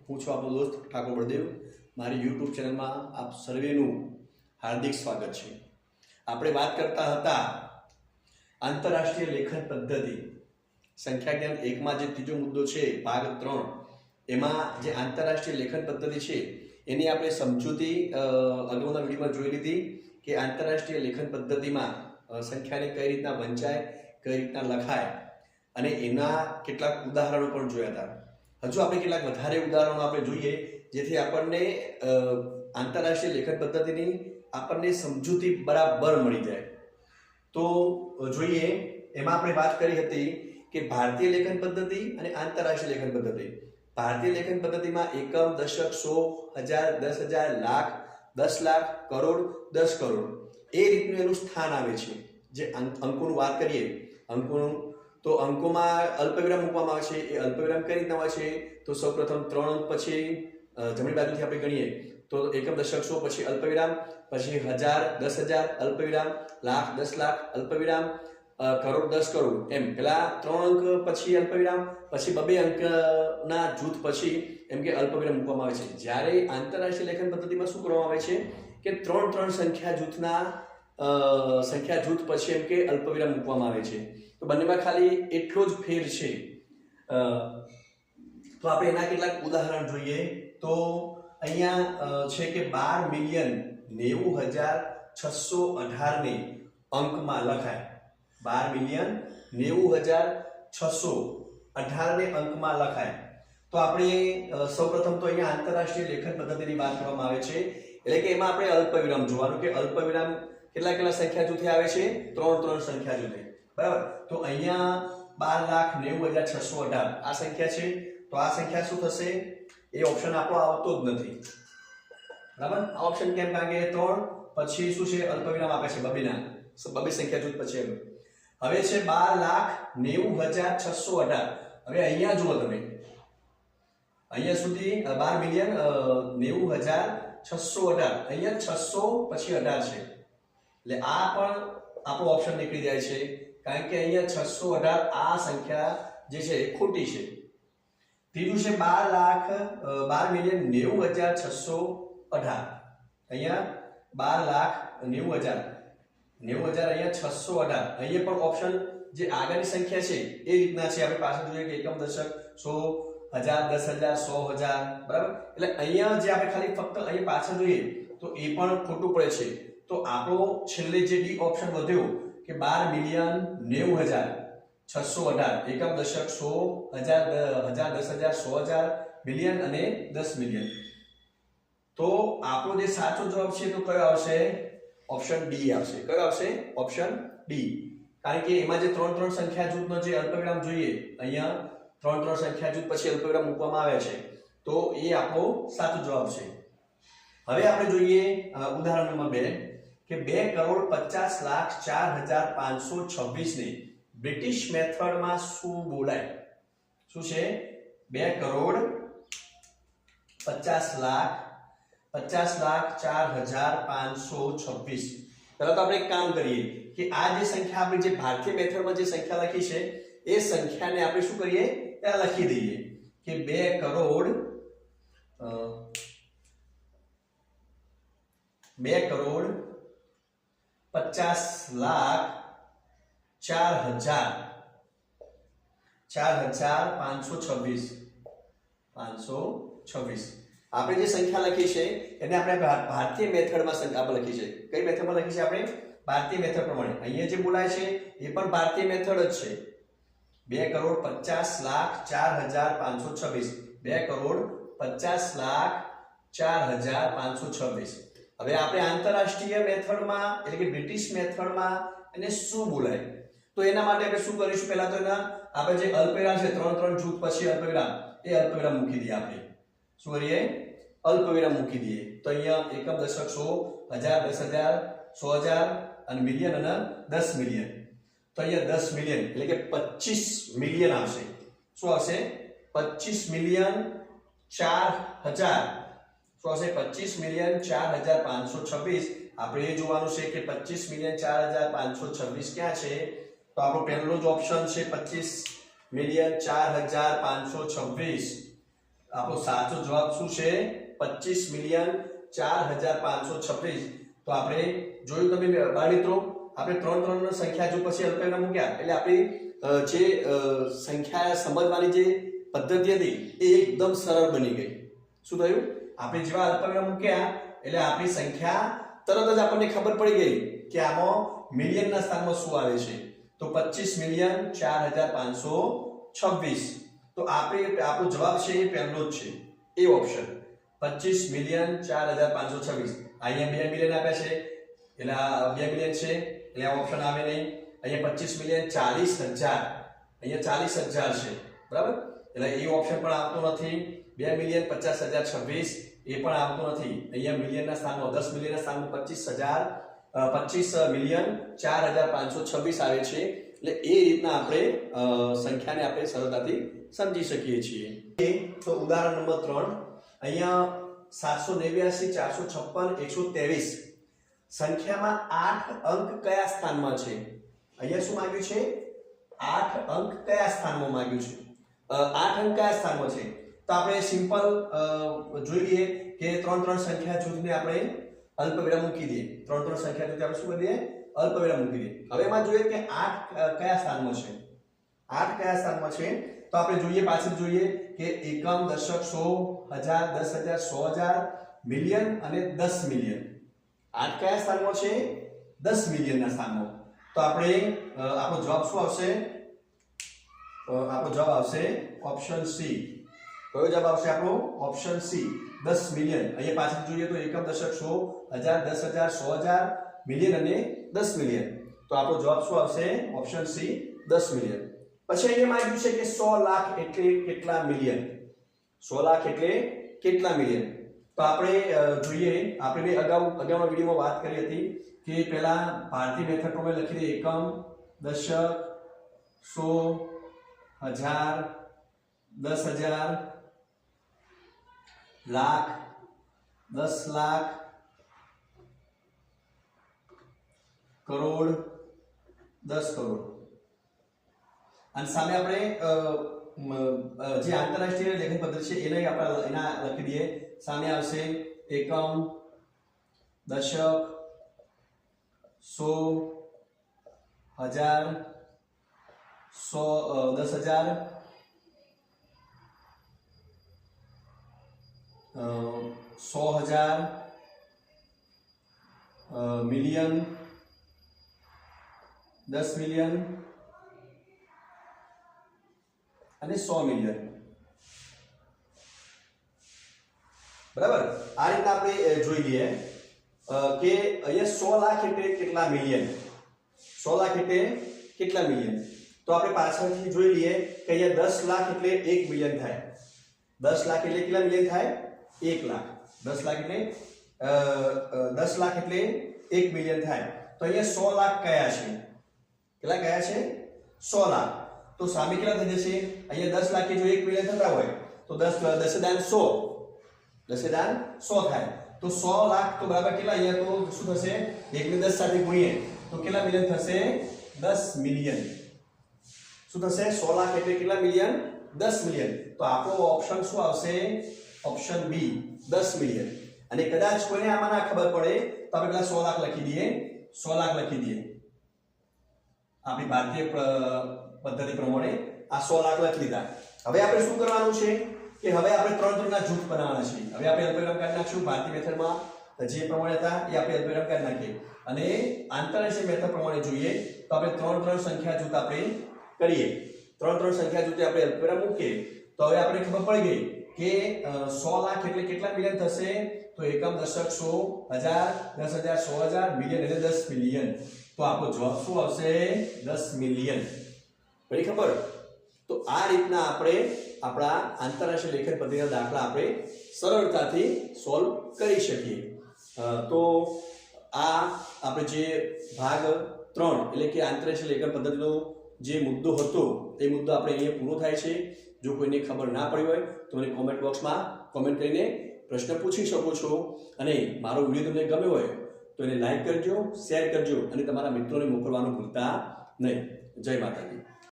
હું છું આપણો દોસ્ત ઠાકોર બળદેવ। મારી યુટ્યુબ ચેનલમાં આપ સર્વેનું હાર્દિક સ્વાગત છે। આપણે વાત કરતા હતા આંતરરાષ્ટ્રીય લેખન પદ્ધતિ સંખ્યા જ્ઞાન 1માં જે ત્રીજો મુદ્દો છે ભાગ 3 એમાં જે આંતરરાષ્ટ્રીય લેખન પદ્ધતિ છે એની આપણે સમજૂતી અગાઉના વિડીયોમાં જોઈ લીધી કે આંતરરાષ્ટ્રીય લેખન પદ્ધતિમાં સંખ્યાને કઈ રીતના વંચાય, કઈ રીતના લખાય અને એના કેટલાક ઉદાહરણો પણ જોયા હતા। હજુ આપણે કેટલાક વધારે ઉદાહરણો આપણે જોઈએ જેથી આપણને આંતરરાષ્ટ્રીય લેખન પદ્ધતિની આપણને સમજૂતી બરાબર મળી જાય। તો જોઈએ એમાં આપણે વાત કરી હતી કે ભારતીય લેખન પદ્ધતિ અને આંતરરાષ્ટ્રીય લેખન પદ્ધતિ। ભારતીય લેખન પદ્ધતિમાં એકમ, દશક, 100, 1000, 10,000, લાખ, 10 લાખ, કરોડ, 10 કરોડ એ રીતનું એનું સ્થાન આવે છે। જે અંકોનું વાત કરીએ અંકોનું તો અંકોમાં અલ્પવિરામ મૂકવામાં આવે છે। એ અલ્પવિરામ કઈ રીતના હોય છે તો સૌપ્રથમ 3 અંક પછી જમણી બાજુથી આપણે ગણીએ તો એકમ, દશક, 100 પછી અલ્પવિરામ, પછી 1000, 10,000 અલ્પવિરામ, લાખ, 10 લાખ અલ્પવિરામ, કરોડ, 10 કરોડ એમ પેલા 3 અંક પછી અલ્પવિરામ, પછી 2 અંકના જૂથ પછી એમ કે અલ્પવિરામ મૂકવામાં આવે છે। જ્યારે આંતરરાષ્ટ્રીય લેખન પદ્ધતિમાં શું કરવામાં આવે છે કે 3 સંખ્યા જૂથ પછી એમ કે અલ્પવિરામ મૂકવામાં આવે છે। તો બંનેમાં ખાલી એટલો જ ફેર છે। તો આપણે એના કેટલાક ઉદાહરણ જોઈએ તો અહીંયા છે કે 12,90,618 ને અંકમાં લખાય। 12,90,618 ને અંકમાં લખાય। તો આપણે સૌપ્રથમ તો અહીંયા આંતરરાષ્ટ્રીય લેખન પદ્ધતિની વાત કરવામાં આવે છે એટલે કે એમાં આપણે અલ્પવિરામ જોવાનું કે અલ્પવિરામ કેટલા સંખ્યા જૂથે આવે છે 3 સંખ્યા જૂથે, બરાબર। તો અહીંયા 12,90,618 આ સંખ્યા છે તો આ સંખ્યા શું થશે એ ઓપ્શન આપણો આવતો જ નથી, બરાબર। આ ઓપ્શન કેમ? કારણ કે 3 પછી શું છે અલ્પવિરામ આપે છે બબીના 2 સંખ્યા જૂથ પછી હવે છે 12,90,618। હવે અહીંયા જુઓ તમે અહીંયા સુધી 12,90,618 અહીંયા 600 પછી 18 છે એટલે આ પણ આપણો ઓપ્શન નીકળી જાય છે કારણ કે અહીંયા 618 આ સંખ્યા જે છે એ ખોટી છે। ત્રીજું છે 12,90,618 અહીંયા 12,90,000 અહીંયા 618 અહીંયા પણ ઓપ્શન જે આગળની સંખ્યા છે એ રીતના છે। આપણે પાછળ જોઈએ કે એકમ, દશક, 100, 1000, 10,000, 100,000 બરાબર। એટલે અહીંયા જે આપણે ખાલી ફક્ત અહીંયા પાછળ જોઈએ તો એ પણ ખોટું પડે છે। તો આપણો છેલ્લે જે ડી ઓપ્શન વધ્યો કે 12,90,618 એકમ, દશક, 100, 1000, 10,000, 100,000, મિલિયન અને 10 મિલિયન। તો આપણો જે સાચો જવાબ છે તો કયો આવશે? ઓપ્શન ડી આવશે। કયો આવશે? Option D. કારણ કે એમાં જે 3 સંખ્યા જૂથનો જે અલ્પવિરામ જોઈએ અહીંયા 3 સંખ્યા જૂથ પછી અલ્પવિરામ મૂકવામાં આવે છે તો એ આપણો સાચો જવાબ છે। હવે આપણે જોઈએ ઉદાહરણ નંબર 2 કે 2,50,04,526 ને બ્રિટિશ મેથડમાં શું બોલાય? શું છે? 2,50,04,526। પહેલા તો આપણે એક કામ કરીએ કે આ જે સંખ્યા આપણે જે ભારતીય મેથડમાં જે સંખ્યા લખી છે એ સંખ્યાને આપણે શું કરીએ ત્યાં લખી દઈએ કે 2,50,04,526 આપણે જે સંખ્યા લખી છે એને આપણે ભારતીય મેથડમાં સંખ્યા લખી છે। કઈ મેથડમાં લખી છે આપણે? ભારતીય મેથડ પ્રમાણે। અહીંયા જે બોલાય છે એ પણ ભારતીય મેથડ જ છે। 2,50,04,526 2,50,04,526। હવે આપણે આંતરરાષ્ટ્રીય મેથડમાં એટલે કે બ્રિટિશ મેથડમાં એને શું બોલાય તો એના માટે આપણે શું કરીશું? પહેલા તો એના આપણે જે અલ્પવિરામ છે 3 જૂથ પછી અલ્પવિરામ એ અલ્પવિરામ મૂકી દઈએ। આપણે શું કરીએ? અલ્પવિરામ મૂકી દઈએ। તો અહીંયા એકમ, દશક, 100, 10,000, 100,000 અને મિલિયન અને 10 મિલિયન। તો અહીંયા 10 મિલિયન એટલે કે 25 મિલિયન આવશે। શું આવશે? 25 મિલિયન 4,000 શું આવશે? 25 મિલિયન 4,526। આપણે એ જોવાનું છે કે 25 મિલિયન 4,526 ક્યાં છે તો આપણો પહેલો જ ઓપ્શન છે 25 મિલિયન 4,526। આપણો સાચો જવાબ શું છે? 25,04,526. તો આપણે જોયું તમે બાળ મિત્રો, આપણે 3 ની સંખ્યા જો પછી અલ્પવિરામ મૂક્યા એટલે આપણી જે સંખ્યા સમજવાની જે પદ્ધતિ હતી એ એકદમ સરળ બની ગઈ. શું થયું? આપણે જેવા અલ્પવિરામ મૂક્યા એટલે આપણી સંખ્યા તરત જ આપણને ખબર પડી ગઈ કે આમાં મિલિયનના સ્થાનમાં શું આવે છે. તો 25,04,526. તો આપણો જવાબ છે એ પહેલો જ છે, એ ઓપ્શન 25,04,526. અહીંયા 2 મિલિયન આપ્યા છે એટલે આ 2 મિલિયન છે એટલે આ ઓપ્શન આવે નહીં. અહીંયા 25,40,000, અહીંયા 40,000 છે, બરાબર, એટલે એ ઓપ્શન પણ આવતો નથી. 2,50,026 એ પણ આવતો નથી. અહીંયા મિલિયનના સ્થાનમાં 10 મિલિયનના સ્થાનમાં 25,04,526 આવે છે. એટલે એ રીતના આપણે સંખ્યાને આપણે સરળતાથી સમજી શકીએ છીએ. તો ઉદાહરણ નંબર 3, અહીંયા 789, 456, 123 સંખ્યામાં 8 અંક કયા સ્થાનમાં છે? અહીંયા શું માંગ્યું છે? 8 અંક કયા સ્થાનમાં માંગ્યું છે? 8 અંક કયા સ્થાનમાં છે? તો આપણે સિમ્પલ જોઈ લઈએ કે 3 સંખ્યા જૂથને આપણે અલ્પવિરામ મૂકી દઈએ. 3 સંખ્યા જૂથને આપણે શું કરી દઈએ? અલ્પવિરામ મૂકી દઈએ. હવે એમાં જોઈએ કે 8 કયા સ્થાનમાં છે? 8 કયા સ્થાનમાં છે? તો આપણે જોઈએ, પાછળ જોઈએ કે એકમ, દશક, 100, 1000, 10,000, 100,000, મિલિયન અને 10 મિલિયન. 8 કયા સ્થાનમાં છે? 10 મિલિયનના સ્થાનમાં. તો આપણે આપણો જવાબ શું આવશે? આપણો જવાબ આવશે ઓપ્શન સી. કયો જવાબ આવશે આપણો? Option C, 10 million. અહીંયા પાછળ જોઈએ તો એકમ, દશક, 100, 10,000, 100,000, મિલિયન અને 10 મિલિયન. તો આપણો જવાબ શું આવશે? Option C, 10 million. પછી અહીંયા માંગ્યું છે કે 100 લાખ એટલે કેટલા મિલિયન? 100 લાખ એટલે કેટલા મિલિયન? તો આપણે જોઈએ, આપણે અગાઉના વિડીયોમાં વાત કરી હતી કે પહેલા ભારતીય મેથડ પ્રમાણે લખી દઈએ. એકમ, દશક, 100,000, 10,000, લાખ, 10 લાખ, કરોડ, 10 કરોડ. અને સામે આપણે જે આંતરરાષ્ટ્રીય લેખન પદ્ધતિ છે એને આપણે એના લખી દઈએ. સામે આવશે એકમ, દશક, 100,000, 10,000, 100,000, મિલિયન, 10 મિલિયન અને 100 મિલિયન. બરાબર, આ રીતના આપણે જોઈ લઈએ કે અહીંયા 100 લાખ એટલે કેટલા મિલિયન? 100 લાખ એટલે કેટલા મિલિયન? તો આપણે પાછળથી જોઈ લઈએ કે અહીંયા 10 લાખ એટલે 1 મિલિયન થાય. 10 લાખ એટલે કેટલા મિલિયન થાય? 1 લાખ. 10 લાખ એટલે 10 લાખ એટલે 1 મિલિયન થાય. તો અહીંયા 100 લાખ કયા છે? કેટલા કયા છે? 100 લાખ. તો સામે કેટલા થઈ જશે? અહીંયા 10 લાખ જો 1 મિલિયન થતા હોય તો 10,10,100 થાય. તો 100 લાખ તો બરાબર કેટલા? અહીંયા તો શું થશે? 1 ને 10 સાથે ગુણીએ તો કેટલા મિલિયન થશે? 10 મિલિયન. શું થશે? 100 લાખ એટલે કેટલા મિલિયન? 10 મિલિયન. તો આપણો ઓપ્શન શું આવશે? Option B, 10 million. અને કદાચ કોઈને આમાં ના ખબર પડે તો આપણે પેલા 100 લાખ લખી દઈએ. 100 લાખ લખી દઈએ. આપણી ભારતીય પદ્ધતિ પ્રમાણે આ 100 લાખ લખી દીધા. હવે આપણે શું કરવાનું છે કે હવે આપણે 3 ના જૂથ બનાવવાના છે. હવે આપણે અલ્પવિરામ કાઢી નાખશું. ભારતીય મેથડમાં જે પ્રમાણે હતા એ આપણે અલ્પવિરામ કાઢી નાખીએ. અને આંતરરાષ્ટ્રીય મેથડ પ્રમાણે જોઈએ તો આપણે 3 સંખ્યા જૂથ આપણે કરીએ. 3 સંખ્યા જૂથે આપણે અલ્પવિરામ મૂકીએ તો હવે આપણે ખબર પડી ગઈ કે 100 લાખ એટલે કેટલા મિલિયન થશે? તો એકમ, દશક, 100,000, 10,000, 100,000, મિલિયન એટલે 10 મિલિયન. તો આપણો જવાબ શું આવશે? 10 મિલિયન. પડી ખબર? તો આ રીતના આપણે આપણા આંતરરાષ્ટ્રીય લેખન પદ્ધતિના દાખલા આપણે સરળતાથી સોલ્વ કરી શકીએ. તો આ આપણે જે ભાગ 3 એટલે કે આંતરરાષ્ટ્રીય લેખન પદ્ધતિનો જે મુદ્દો હતો એ મુદ્દો આપણે અહીંયા પૂરો થાય છે. જો કોઈને ખબર ના પડી હોય તો મને કોમેન્ટ બોક્સમાં કોમેન્ટ કરીને પ્રશ્ન પૂછી શકો છો. અને મારો વિડીયો તમને ગમ્યો હોય તો એને લાઈક કરજો, શેર કરજો અને તમારા મિત્રોને મોકલવાનું ભૂલતા નહીં. જય માતાજી.